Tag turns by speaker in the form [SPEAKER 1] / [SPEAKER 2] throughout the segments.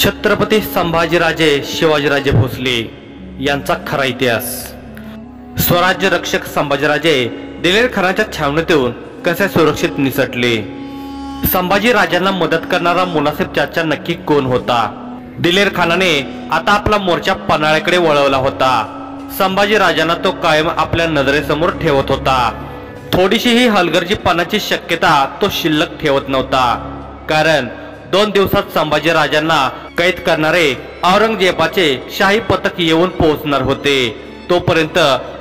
[SPEAKER 1] छत्रपती संभाजीराजे शिवाजीराजे भोसले यांचा खरा इतिहास। स्वराज्य रक्षक संभाजीराजे दिलेर खानाच्या छावणीतून कसे सुरक्षित निसटले? संभाजीराजांना मदत करणारा मुनासिब चाचा नक्की कोण होता? दिलेर खानाने आता आपला मोर्चा पन्हाळ्याकडे वळवला होता। संभाजीराजांना तो कायम आपल्या नजरेसमोर ठेवत होता। थोडीशी ही हलगर्जीपणाची शक्यता तो शिल्लक ठेवत नव्हता, कारण 2 दिवसात संभाजीराजांना कैद करणारे औरंगजेबाचे शाही पथक येऊन पोहोचणार होते। तोपर्यंत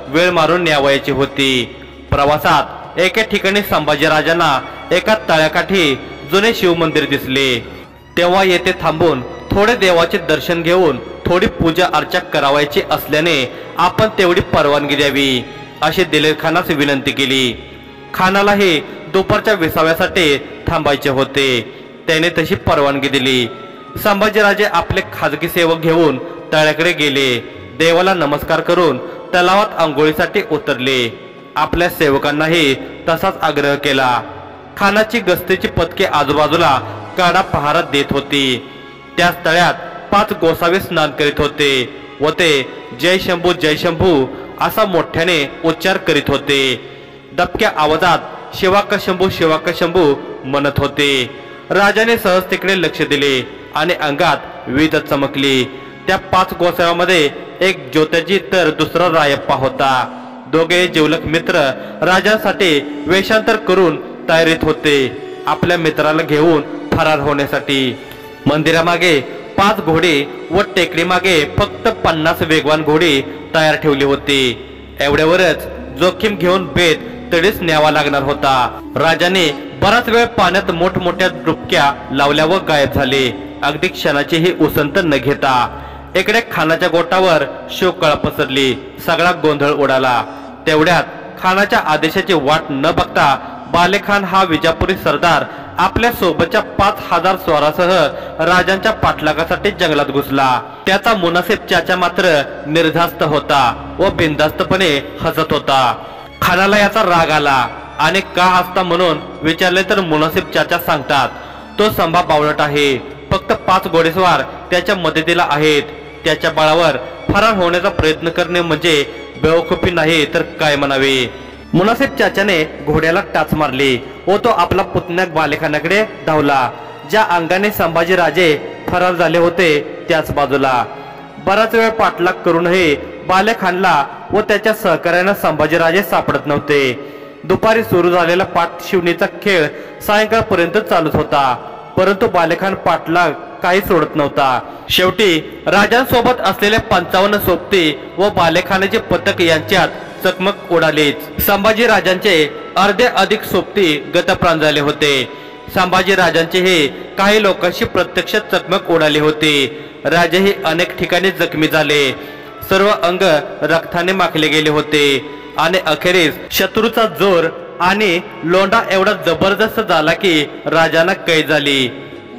[SPEAKER 1] वेळ मारून न्यावयाची होती। प्रवासात एके ठिकाणी संभाजीराजांना एका तळ्याकाठी जुने शिवमंदिर दिसले। तेव्हा येथे थांबून थोडे देवाचे दर्शन घेऊन थोडी पूजा अर्चा करावायची असल्याने आपण तेवढी परवानगी द्यावी, अशी दिलेर खानास विनंती केली। खानालाही दुपारच्या विसाव्यासाठी थांबायचे होते। त्याने तशी परवानगी दिली। संभाजीराजे आपले खाजगी सेवक घेऊन तळ्याकडे गेले। देवाला नमस्कार करून तलावात आंघोळीसाठी उतरले। आपल्या सेवकांनाही तसाच आग्रह केला। खानाची गस्तीची पथके आजूबाजूला काडा पहारा देत होती। त्याच तळ्यात 5 गोसावे स्नान करीत होते व ते जय शंभू असा मोठ्याने उच्चार करीत होते। दबक्या आवाजात शिवाक शंभू म्हणत होते। राजाने सहज तिकडे लक्ष दिले आणि अंगात वीज चमकली। त्या 5 गोसाव्यामध्ये एक ज्योत्याजी तर दुसरा रायप्पा होता। दोघे जिवलग मित्र राजासाठी वेषांतर करून तयारीत होते, आपल्या मित्राला घेऊन फरार होण्यासाठी। मंदिरामागे 5 घोडे व टेकडी मागे फक्त 50 वेगवान घोडे तयार ठेवली होती। एवढ्यावरच जोखीम घेऊन बेत तडीस न्यावा लागणार होता। राजाने बराच वेळ पाण्यात मोठमोठ्या डुबक्या लावल्या व गायब झाले, अगदी क्षणाचीही उसंत न घेता। इकडे खानाच्या गोटावर शोककळा पसरली, सगळा गोंधळ उडाला। तेवढ्यात खानाच्या आदेशाची वाट न बघता बालेखान हा विजापुरी सरदार आपल्या सोबतच्या 5000 स्वारासह राजांच्या पाठलागासाठी जंगलात घुसला। त्याचा मुनासिब चाचा मात्र निर्धास्त होता व बिनधास्तपणे हसत होता। खानाला याचा राग आला आणि का हसता म्हणून विचारले तर मुनासिब चाचा सांगतात, तो संभा बावळट आहे, फक्त 5 घोडेस्वार त्याच्या मदतीला आहेत। त्याच्या बळावर फरार होण्याचा प्रयत्न करणे म्हणजे बेवकूफी नाही तर काय म्हणावे। मुनासिब चाचाने घोड्याला टाच मारली व तो आपला पुतण्या बालेखानाकडे धावला, ज्या अंगाने संभाजीराजे फरार झाले होते त्याच बाजूला। बराच वेळ पाठलाग करूनही बालेखानला व त्याच्या सहकार्यांना संभाजीराजे सापडत नव्हते। दुपारी सुरू झालेला पाठशिवणीचा खेळ सायंकाळपर्यंत चालूच होता, परंतु बालेखान पाठलाग काही सोडत नव्हता। शेवटी राजांसोबत असलेल्या 55 सोबती व बालेखानाचे पथक यांच्यात चकमक उडालीच। संभाजीराजांचे अर्धे अधिक सोबती गतप्राण झाले होते। संभाजीराजांचेही काही लोकांशी प्रत्यक्ष चकमक उडाली होती। राजेही अनेक ठिकाणी जखमी झाले, सर्व अंग रक्ताने माखले गेले होते आणि अखेरीस शत्रूचा जोर आणि लोंढा एवढा जबरदस्त झाला की राजांना कैद झाली।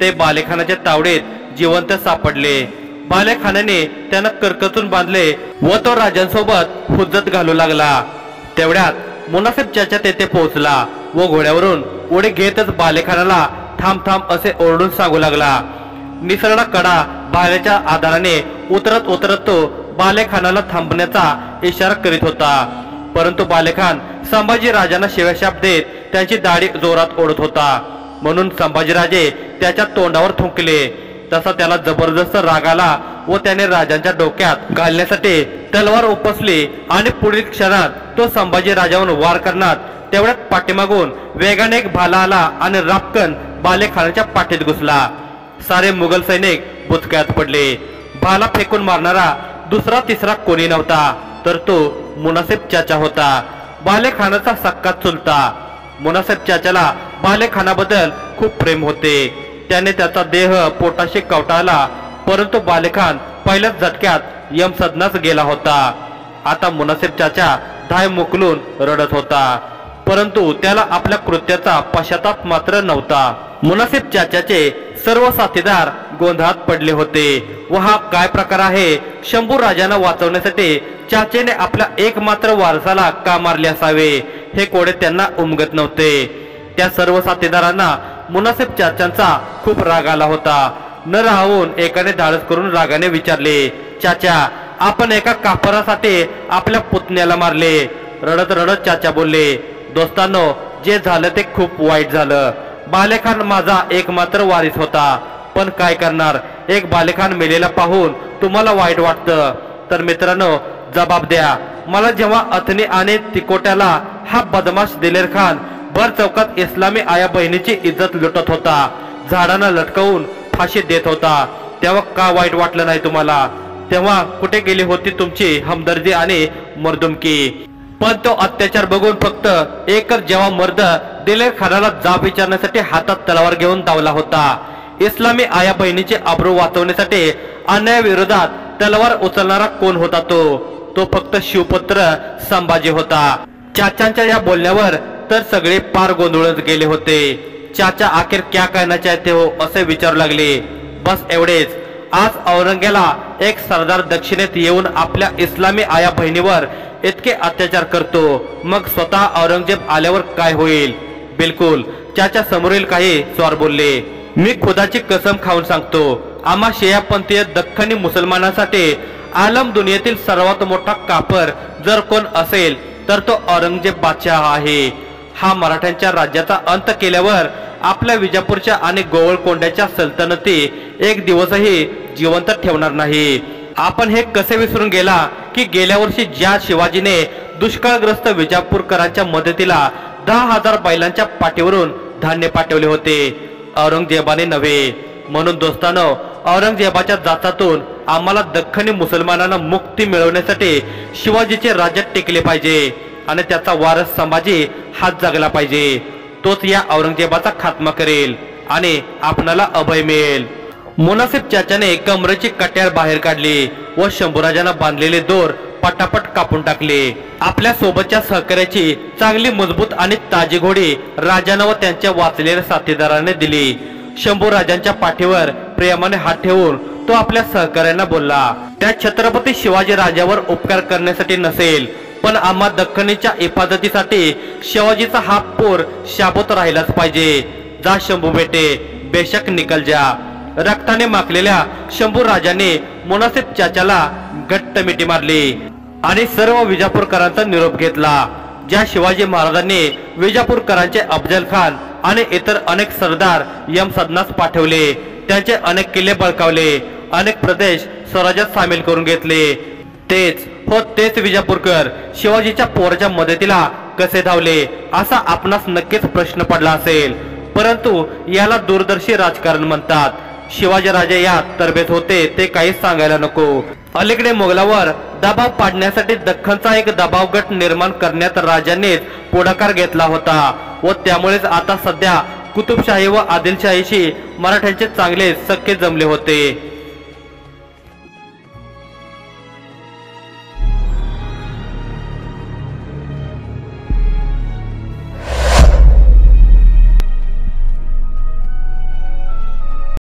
[SPEAKER 1] ते बालेखानाच्या तावडीत जिवंत सापडले। बालेखानाने त्यांना करकचून बांधले व तो राजांसोबत हुज्जत घालू लागला। तेवढ्यात मुनासिब चाचा तेथे पोहोचला व घोड्यावरून उडी घेतच बालेखानाला थांब असे ओरडून सांगू लागला। निसरडा कडा भाल्याच्या आधाराने उतरत तो बालेखानाला थांबण्याचा इशारा करीत होता, परंतु बालेखान संभाजीराजांना शिव्याशाप देत त्यांची दाढी जोरात ओढत होता। म्हणून संभाजीराजे त्याच्या तोंडावर थुंकले। तसा त्याला जबरदस्त राग आला व त्याने राजांच्या डोक्यात घालण्यासाठी तलवार उपसली आणि पुढील क्षणात तो संभाजीराजावर वार करणार। तेवढ्यात पाठीमागून वेगाने एक भाला आला आणि रापकन बालेखानाच्या पाठीत घुसला। सारे मुघल सैनिक बुचक्यात पडले। भाला फेकून मारणारा दुसरा तिसरा कोणी नव्हता, तर तो मुनासिब चाचा होता, बालेखानाचा सक्का चुलता। मुनासिब चाचाला बालेखानाबद्दल खूप प्रेम होते। त्याने त्याचा देह पोटाशी कवटाळला, परंतु बालेखान पहिल्याच झटक्यात यमसदनास गेला होता। आता मुनासिब चाचा धाय मुकलून रडत होता, परंतु त्याला आपल्या कृत्याचा पश्चाताप मात्र नव्हता। मुनासिब चाचाचे सर्व साथीदार गोंधळात पडले होते व हा काय प्रकार आहे? शंभू राजांना वाचवण्यासाठी चाचेने आपल्या एकमात्र वारसाला का मारले असावे, हे कोडे त्यांना उमगत नव्हते। त्या सर्व साथीदारांना मुनासिब चाचांचा खूप राग आला होता। न राहून एकाने धाडस करून रागाने विचारले, चाचा, आपण एका कापरासाठी आपल्या पुतण्याला मारले. रडत रडत चाचा बोलले, दोस्तांनो, जे झालं ते खूप वाईट झालं. बालेखान माझा एकमात्र वारीस होता, पण काय करणार, एक बालेखान मेलेला पाहून तुम्हाला वाईट वाटतं तर मित्रांनो जबाब द्या. मला जेव्हा अथनी आणि तिकोट्याला हा बदमाश दिलेर खान भर चौकात इस्लामी आया बहिणीची इज्जत लुटत होता, झाडांना लटकवून फाशी देत होता, तेव्हा का वाईट वाटलं नाही तुम्हाला? तेव्हा कुठे गेली होती तुमची हमदर्दी आणि मर्दुमकी? पण तो अत्याचार बघून फक्त एकच जेव्हा मर्द दिलेर खानाला जाब विचारण्यासाठी हातात तलवार घेऊन धावला होता. इस्लामी आया बहिणीचे अब्रू वाचवण्यासाठी अन्यायाविरोधात तलवार उचलणारा कोण होता? तो फक्त शिवपुत्र संभाजी होता. चाचांच्या या बोलण्यावर तर सगळे पार गोंधळून गेले होते. चाचा आखिर क्या कहना चाहते हो असे विचारू लागले. बस एवढेच. आज औरंग्याला एक सरदार दक्षिणेत येऊन आपल्या इस्लामी आया बहिणीवर इतके अत्याचार करतो, मग स्वतः औरंगजेब आल्यावर काय होईल? बिलकुल. चाचा समोरील काही स्वार बोलले. मी खुदाची कसम खाऊन सांगतो, आम्हा शियापंथीय दख्खनी मुसलमानांसाठी आलम दुनियेतील सर्वात मोठा कापर जर कोण असेल तर तो औरंगजेब बादशाह आहे. हा मराठ्यांच्या राज्याचा अंत केल्यावर आपल्या विजापूरच्या आणि गोवळकोंड्याच्या सल्तनती एक दिवसही जिवंत ठेवणार नाही. आपण हे कसे विसरून गेला की गेल्या वर्षी ज्या शिवाजीने दुष्काळग्रस्त विजापूरकरांच्या मदतीला 10,000 बैलांच्या पाठीवरून धान्य पाठवले होते, औरंगजेबाने नव्हे. म्हणून दोस्तांनो, औरंगजेबाच्या जाचातून आम्हाला दख्खनी मुसलमानांना मुक्ती मिळवण्यासाठी शिवाजीचे राज्य टिकले पाहिजे आणि त्याचा वारस संभाजी हात जगला पाहिजे. तोच या औरंगजेबाचा खात्मा करेल आणि आपणाला अभय मिळेल. मुनासिब चाचाने कमरेची कट्यार बाहेर काढली व शंभूराजांना बांधलेले दोर पटापट कापून टाकले. आपल्या सोबतच्या सहकार्याची चांगली मजबूत आणि ताजी घोडी राजानं व त्यांच्या वाचलेल्या साथीदाराने दिली. शंभूराजांच्या पाठीवर प्रेमाने हात ठेवून तो आपल्या सहकार्यांना बोलला, त्या छत्रपती शिवाजी राजावर उपकार करण्यासाठी नसेल, पण आम्हा दख्खनीच्या हिफाजतीसाठी शिवाजीचा हा पोर शाबूत राहिलाच पाहिजे. जा शंभू बेटे, बेशक निकल जा. रक्ताने माखलेल्या शंभू राजाने मुनासिब चाचाला घट्ट मिठी मारली आणि सर्व विजापूरकरांचा निरोप घेतला. ज्या शिवाजी महाराजांनी विजापूरकरांचे अफजल खान आणि इतर अनेक सरदार यमसदनास पाठवले, त्यांचे अनेक किल्ले बळकावले, अनेक प्रदेश स्वराज्यात सामील करून घेतले, तेच विजापूरकर शिवाजीच्या पोराच्या मदतीला कसे धावले असा आपणास नक्कीच प्रश्न पडला असेल. परंतु याला दूरदर्शी राजकारण म्हणतात. शिवाजीराजे यात तरबेज होते ते काहीच सांगायला नको. अलीकडे मोगलावर दबाव पाडण्यासाठी दख्खनचा एक दबाव गट निर्माण करण्यात राजांनीच पुढाकार घेतला होता व त्यामुळेच आता सध्या कुतुबशाही व आदिलशाहीशी मराठ्यांचे चांगले सख्खे जमले होते.